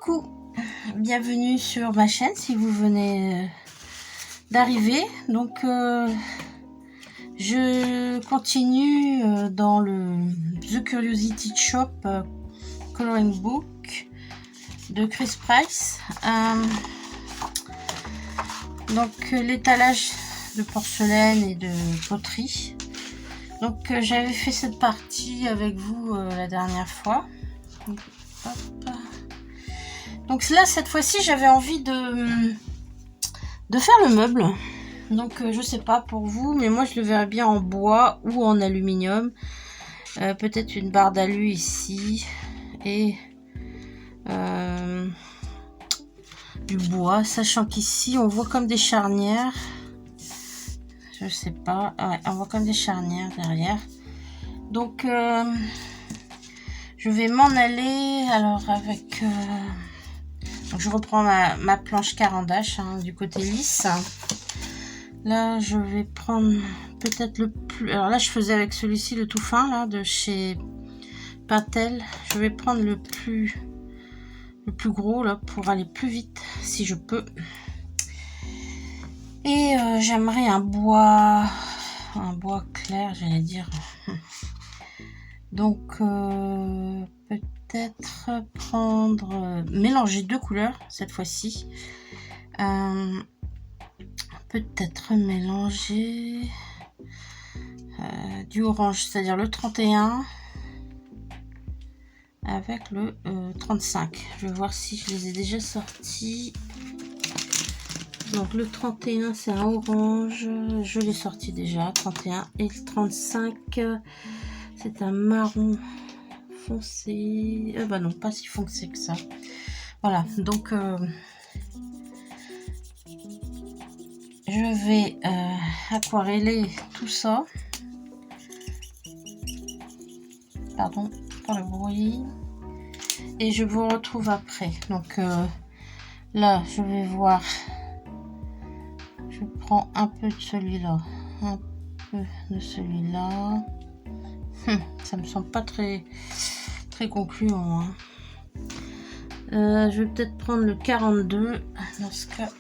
Coucou, bienvenue sur ma chaîne si vous venez d'arriver. Donc je continue dans le The Curiosity Shop Coloring Book de Chris Price. Donc l'étalage de porcelaine et de poterie. Donc j'avais fait cette partie avec vous la dernière fois. Donc, hop. Donc là, cette fois-ci, j'avais envie de faire le meuble. Donc je sais pas pour vous, mais moi je le verrais bien en bois ou en aluminium. Peut-être une barre d'alu ici et du bois, sachant qu'ici on voit comme des charnières. Je sais pas, ouais, on voit comme des charnières derrière. Donc je vais m'en aller alors avec donc je reprends ma planche carandache du côté lisse. Là je vais prendre peut-être le plus, alors là je faisais avec celui-ci le tout fin là de chez Pentel. Je vais prendre le plus gros là pour aller plus vite si je peux. Et j'aimerais un bois clair, j'allais dire. Donc peut-être prendre mélanger deux couleurs cette fois-ci. Peut-être mélanger du orange, c'est-à-dire le 31 avec le 35. Je vais voir si je les ai déjà sortis. Donc le 31 c'est un orange, je l'ai sorti déjà, 31, et le 35 c'est un marron foncé. Bah non, pas si foncé que ça. Voilà, donc je vais aquareller tout ça. Pardon pour le bruit. Et je vous retrouve après. Donc là, je vais voir. Je prends un peu de celui-là, un peu de celui-là. Ça me semble pas très concluant. Je vais peut-être prendre le 42 dans ce cas.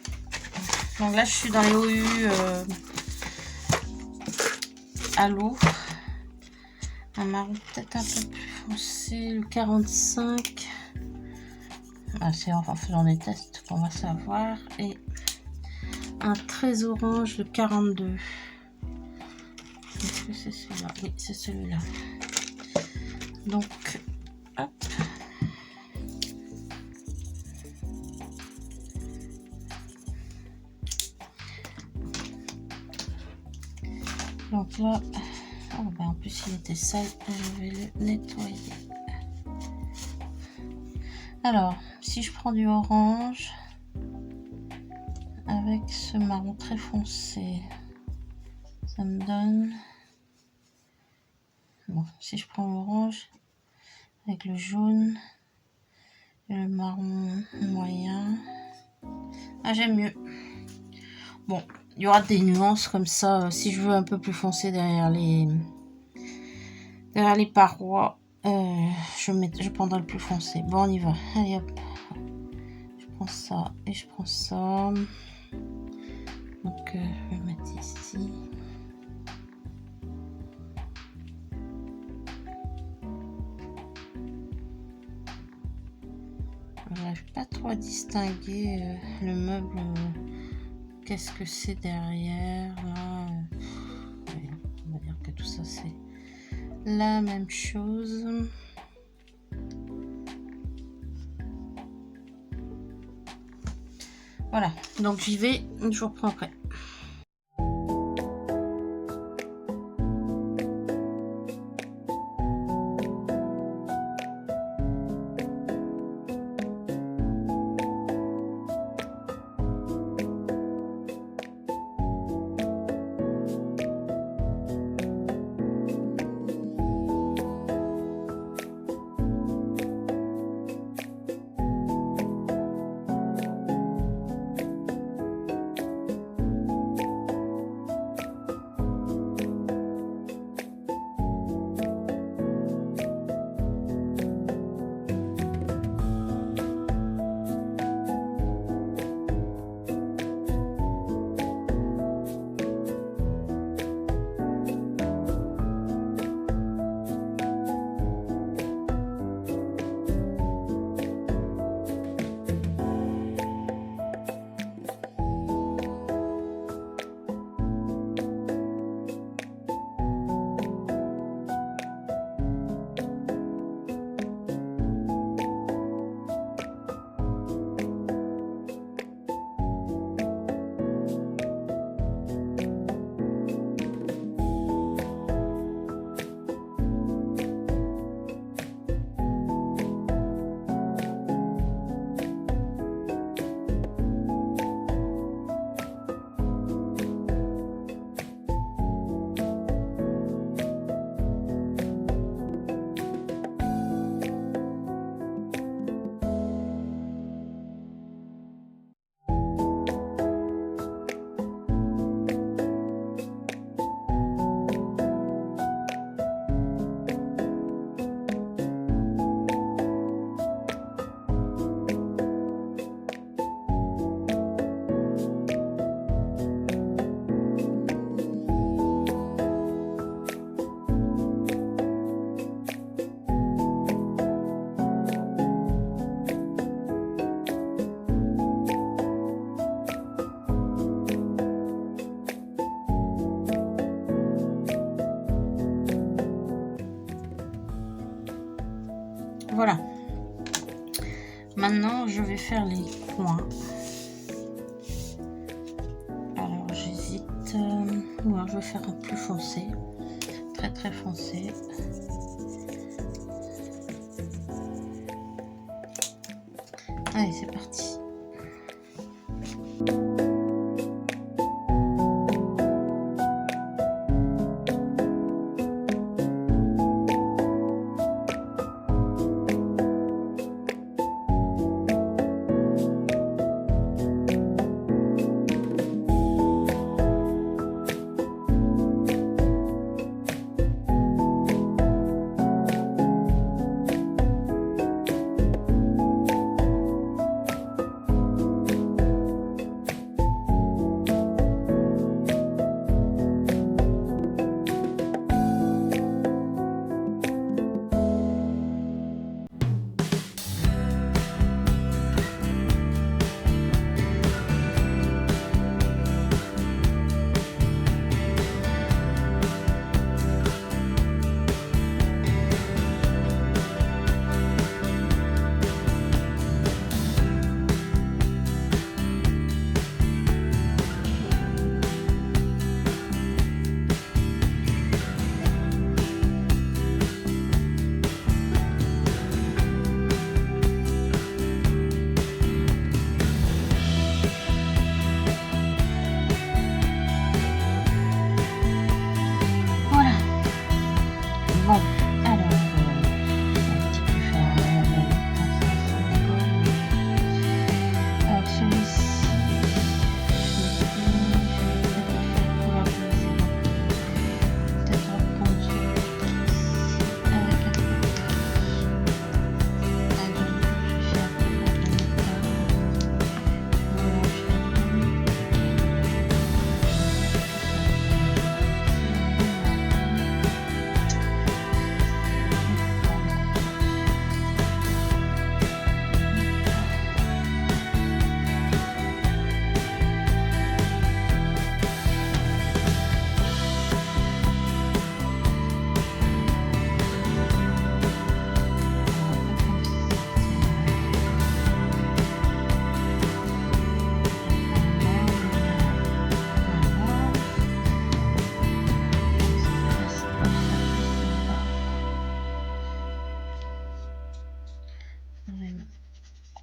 Donc là, je suis dans les OU à l'eau. Un marron peut-être un peu plus foncé, le 45. Ah, c'est en faisant des tests qu'on va savoir. Et un très orange, le 42. Est-ce que c'est celui-là? Oui, c'est celui-là. Donc, hop. Donc là, oh ben en plus il était sale, je vais le nettoyer. Alors, si je prends du orange avec ce marron très foncé, ça me donne... Bon, si je prends l'orange avec le jaune et le marron moyen, ah j'aime mieux. Bon, il y aura des nuances comme ça. Si je veux un peu plus foncé derrière les parois, je prendrai le plus foncé. Bon, on y va. Allez hop. Je prends ça et je prends ça. Donc, je vais mettre ici. Je n'arrive pas trop à distinguer le meuble. Qu'est-ce que c'est derrière là, on va dire que tout ça c'est la même chose. Voilà, donc j'y vais, je vous reprends après. je vais faire les coins. Alors j'hésite, ouais, je vais faire un plus foncé, très très foncé. Allez, c'est parti.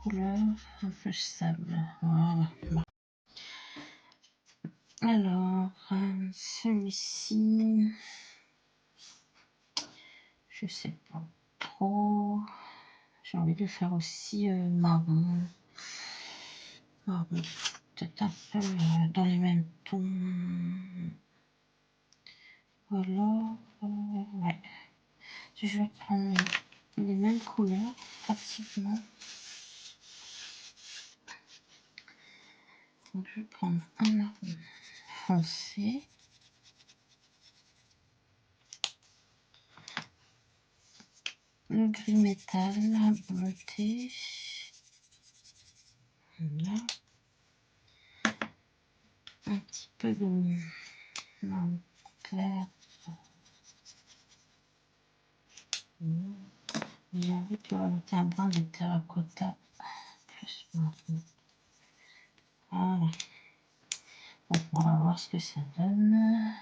Couleur un peu sable. Voilà. Alors, celui-ci, je sais pas trop. J'ai envie de faire aussi marron. Marron, peut-être un peu dans les mêmes tons. Voilà. Ouais. Je vais prendre les mêmes couleurs pratiquement. Donc, je vais prendre un marron foncé. Le gris métal, la bleuté. Voilà. Un petit peu de marron clair. J'ai envie de rajouter un brin de terracotta plus marron. Voilà. Bon, on va voir ce que ça donne.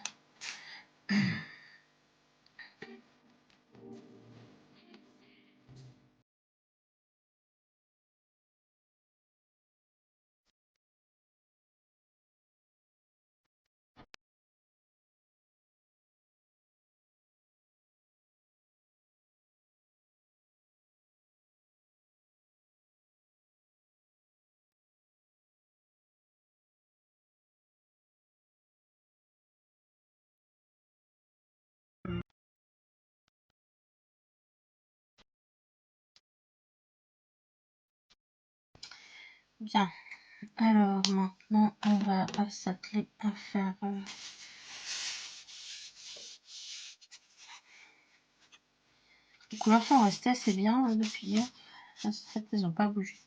Bien. Alors maintenant, on va s'atteler à faire les couleurs sont restées assez bien depuis hier. En fait, elles n'ont pas bougé.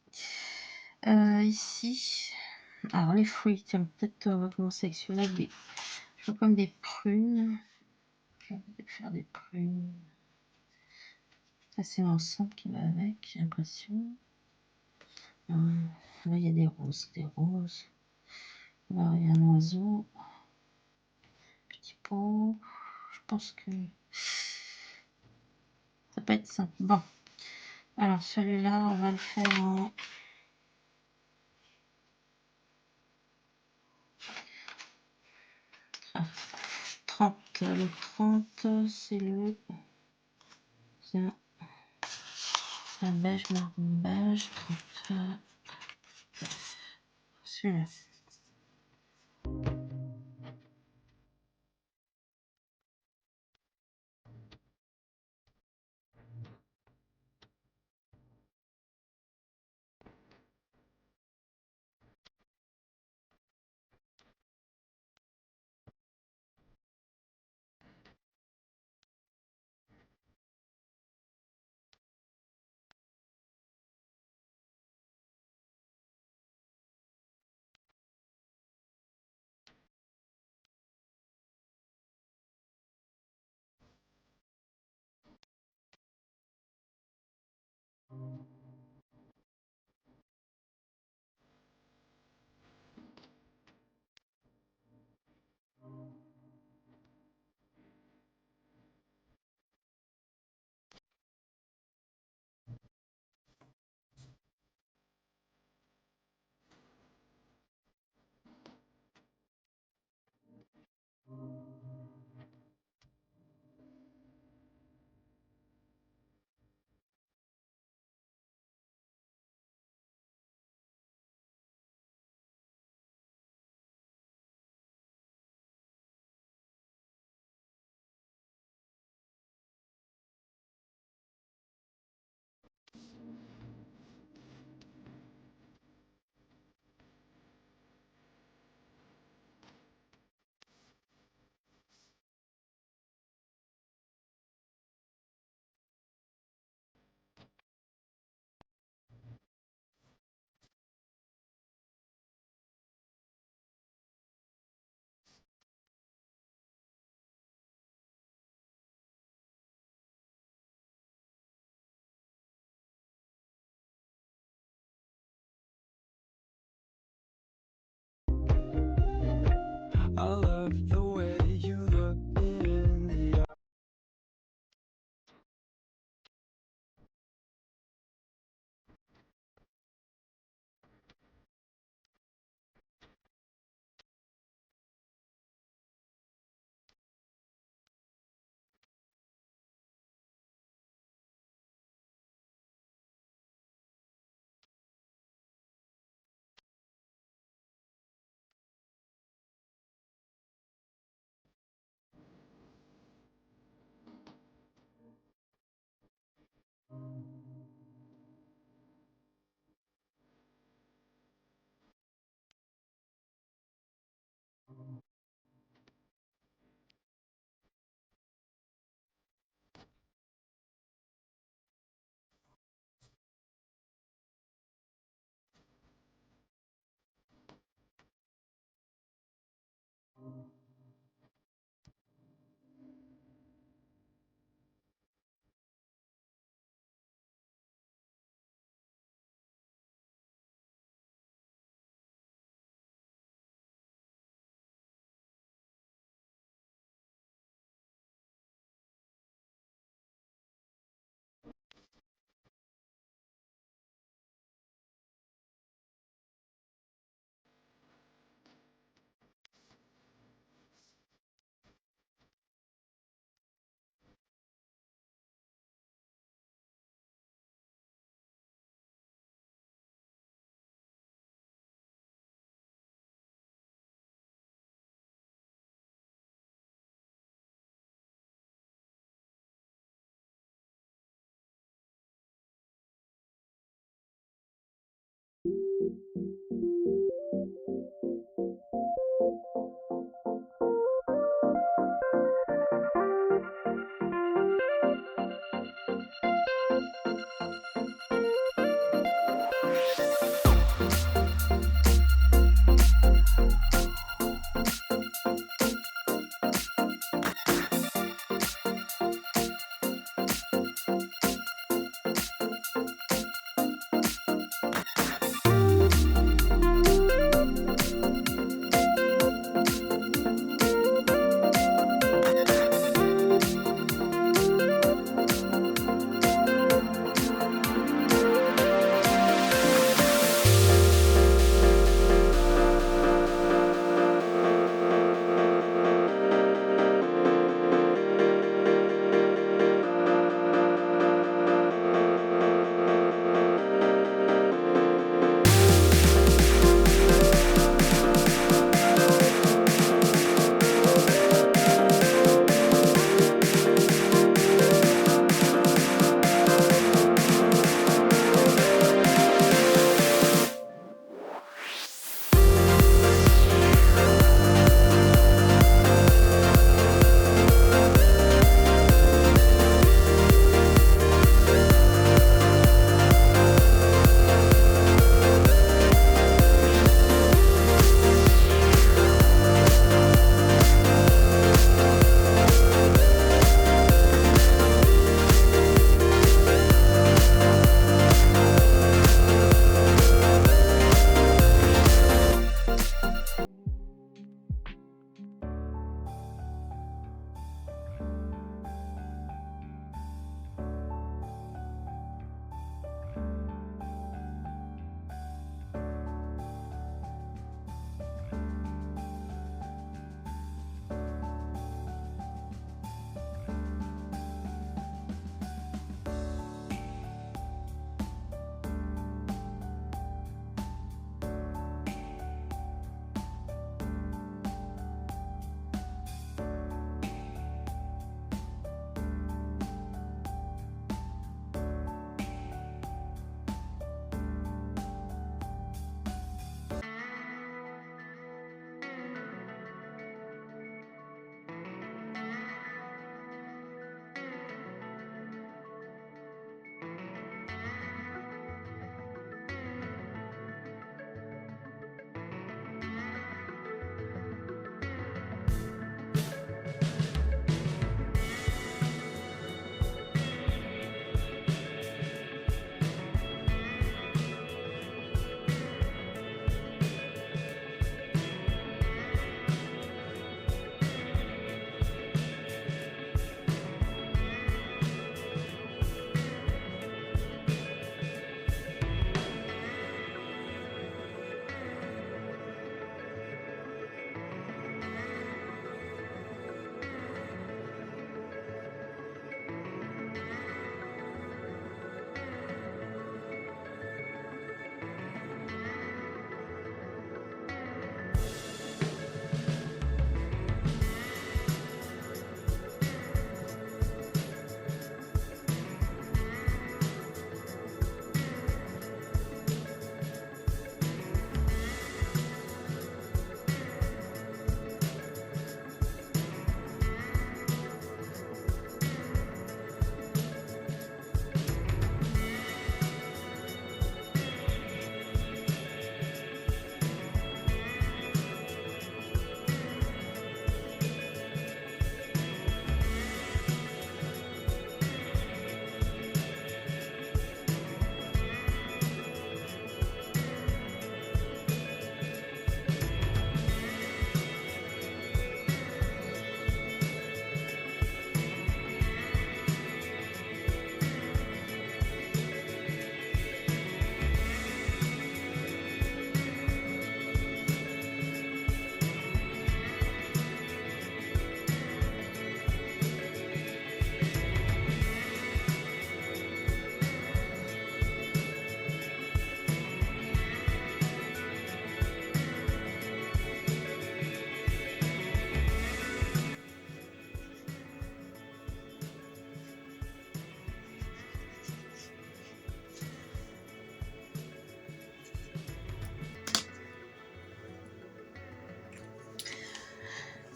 Ici, alors les fruits, tiens, peut-être on va commencer avec celui-là, des je veux comme des prunes. Je vais faire des prunes. Ça, c'est l'ensemble qui va avec, j'ai l'impression. Là, il y a des roses, des roses. Là, il y a un oiseau. Petit pot. Je pense que ça peut être simple. Bon. Alors, celui-là, on va le faire en... Ah, 30. Le 30, c'est le... C'est un beige, marron beige. 30. Celui-là. I love the way you look in the eye.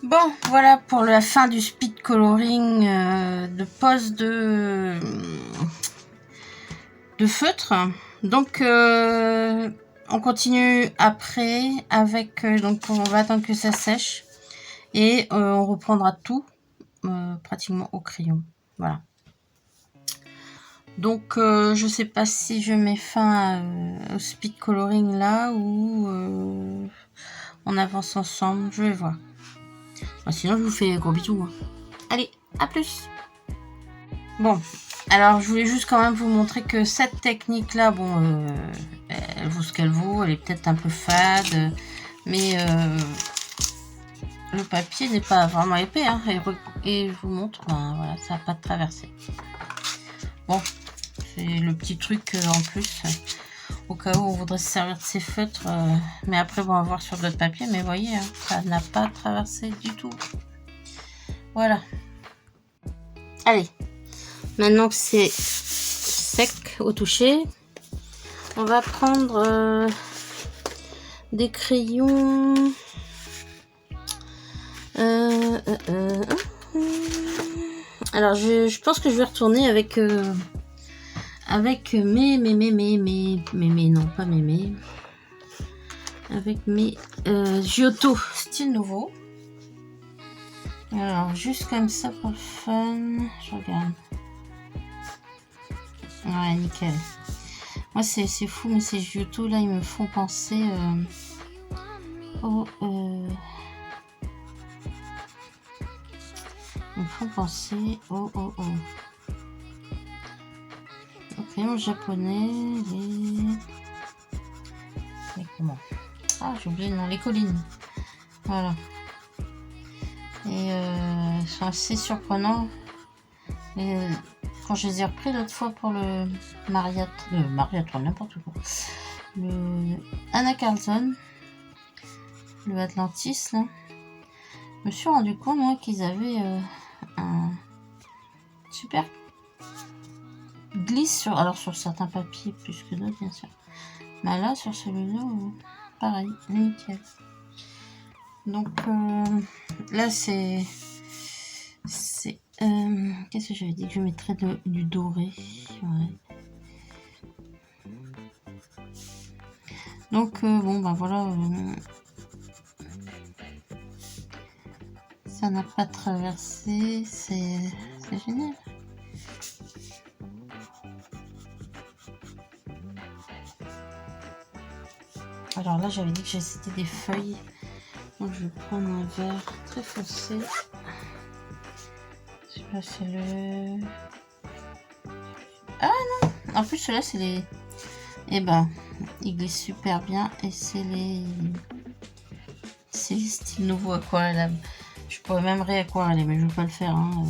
Bon, voilà pour la fin du speed coloring de pose de feutre. Donc on continue après avec donc on va attendre que ça sèche et on reprendra tout pratiquement au crayon. Voilà. Donc je sais pas si je mets fin au speed coloring là ou on avance ensemble, je vais voir. Sinon je vous fais gros bisous. Allez, à plus. Bon, alors je voulais juste quand même vous montrer que cette technique là, bon, elle vaut ce qu'elle vaut, elle est peut-être un peu fade, mais le papier n'est pas vraiment épais, hein, et je vous montre, ben voilà, ça n'a pas de traversée. Bon, c'est le petit truc en plus, au cas où on voudrait se servir de ces feutres, mais après bon, on va voir sur d'autres papiers, mais vous voyez, hein, ça n'a pas traversé du tout. Voilà. Allez, maintenant que c'est sec au toucher, on va prendre des crayons. Alors je pense que je vais retourner avec non pas avec mes Giotto style nouveau. Alors juste comme ça pour le fun, je regarde. Ouais, nickel. Moi c'est fou, mais ces Giotto là ils me font penser au crayon japonais, les comment, ah j'ai oublié le nom, les collines, voilà. Et ils sont assez surprenants. Et quand je les ai repris l'autre fois pour le marathon, n'importe quoi, le Anna Carlson, le Atlantis là, je me suis rendu compte moi qu'ils avaient un super glisse sur certains papiers plus que d'autres bien sûr, mais là sur celui-là pareil, nickel. Donc là c'est qu'est-ce que j'avais dit que je mettrais du doré, ouais. Donc bon ben voilà, ça n'a pas traversé, c'est génial. Alors là j'avais dit que c'était des feuilles, donc je vais prendre un vert très foncé. Celui-là c'est le... Ah non, en plus celui-là c'est les... Eh ben, il glisse super bien et c'est les styles nouveaux aquarelle. Je pourrais même réaquareller, mais je vais pas le faire. Hein,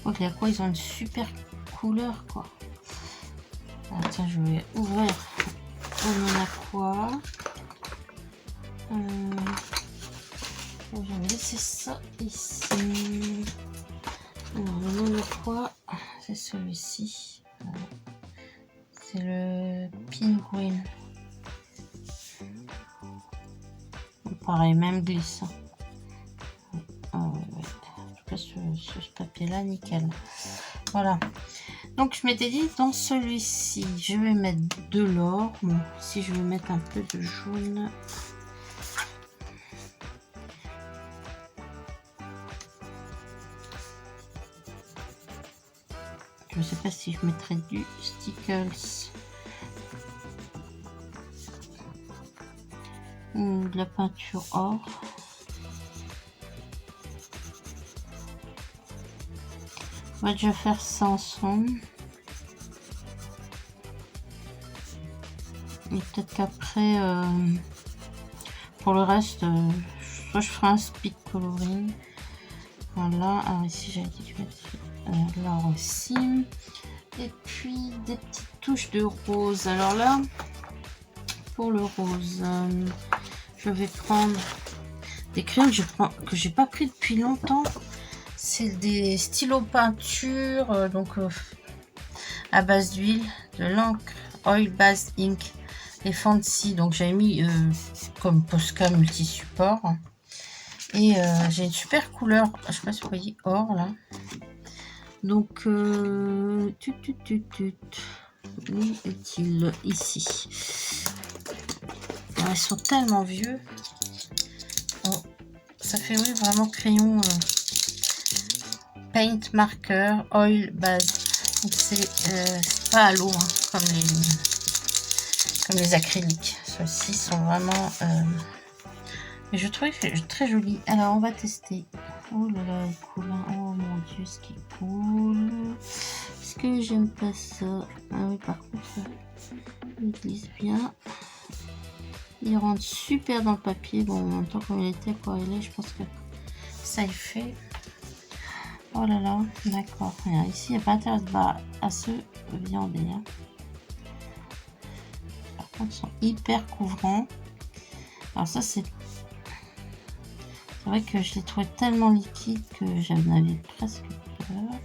donc les aquas, ils ont une super couleur, quoi. Alors, tiens, je vais ouvrir mon aqua. Je vais laisser ça ici. Alors, le nom aqua, c'est celui-ci. C'est le Penguin. Pareil, même glissant. En tout cas, ce papier-là, nickel. Voilà. Donc, je m'étais dit, dans celui-ci, je vais mettre de l'or. Bon, si je vais mettre un peu de jaune. Je ne sais pas si je mettrai du Stickles ou de la peinture or. On va déjà faire ça ensemble. Et peut-être qu'après, pour le reste, soit je ferai un speed coloring. Voilà, alors ici j'avais dit que je mettrais l'or aussi. Et puis des petites touches de rose. Alors là, pour le rose, je vais prendre des crayons que j'ai pas pris depuis longtemps. C'est des stylos peinture, donc à base d'huile, de l'encre Oil Base Ink les Fancy. Donc j'avais mis comme Posca multi-support. Et j'ai une super couleur, je sais pas si vous voyez, or là. Donc, où est-il? Ici. Alors, ils sont tellement vieux. Oh, ça fait oui, vraiment crayon paint marker, oil base. Donc c'est pas à l'eau hein, comme les acryliques. Ceux-ci sont vraiment... mais je trouve que c'est très joli. Alors, on va tester. Oh là là, il est cool. Hein. Oh mon dieu, ce qui est cool. Est-ce que j'aime pas ça? Ah oui, par contre, il glisse bien. Il rentre super dans le papier. Bon, en même temps, comme il était aquarellé, je pense que ça y fait. Oh là là, d'accord. Ici, il n'y a pas intérêt de bas à se viander. Hein. Par contre, ils sont hyper couvrants. Alors ça, c'est vrai que je les trouvais tellement liquides que j'en avais presque peur.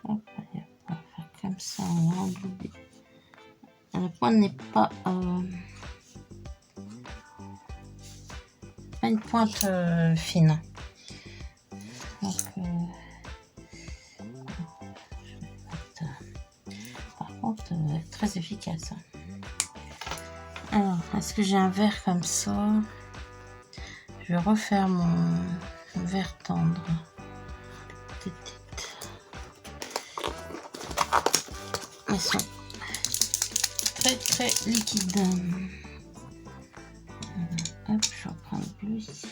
Hop, allez, on va faire comme ça, on va enlever. Le pointe n'est pas une pointe fine. Donc, par contre, très efficace. Alors, est-ce que j'ai un verre comme ça? Je vais refaire mon verre tendre. Ils sont très liquides. Hop, je reprends le bleu ici.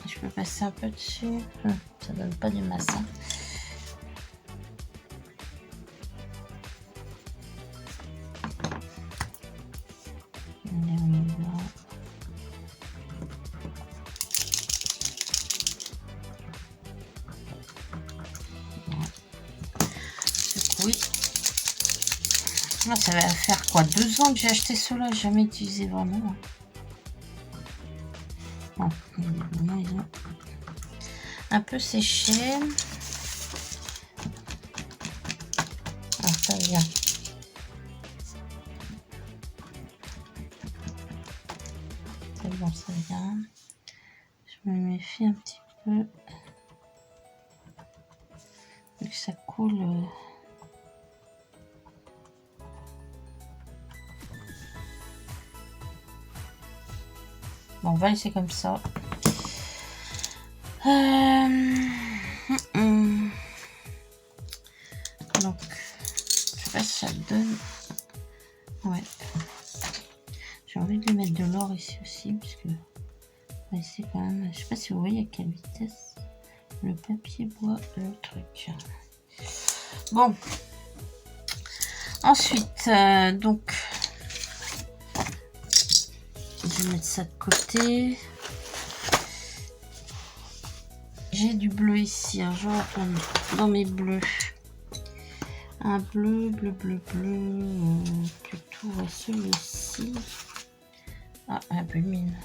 Je peux passer un peu dessus. Ça donne pas du masse. Hein. Allez, on y va. Oui. Moi, ça va faire quoi 2 ans que j'ai acheté cela, jamais utilisé vraiment. Bon, ils ont un peu séché. Ah, ça vient. C'est bon, ça vient. Je me méfie un petit peu. Vu que ça coule. Bon, on va laisser comme ça. Donc, je sais pas si ça donne. Ouais. J'ai envie de lui mettre de l'or ici aussi, parce que on va essayer quand même. Je sais pas si vous voyez à quelle vitesse le papier boit le truc. Bon. Ensuite, donc, je vais mettre ça de côté. J'ai du bleu ici. Alors, je retourne dans mes bleus. Un bleu, plutôt celui-ci. Ah, un peu mine.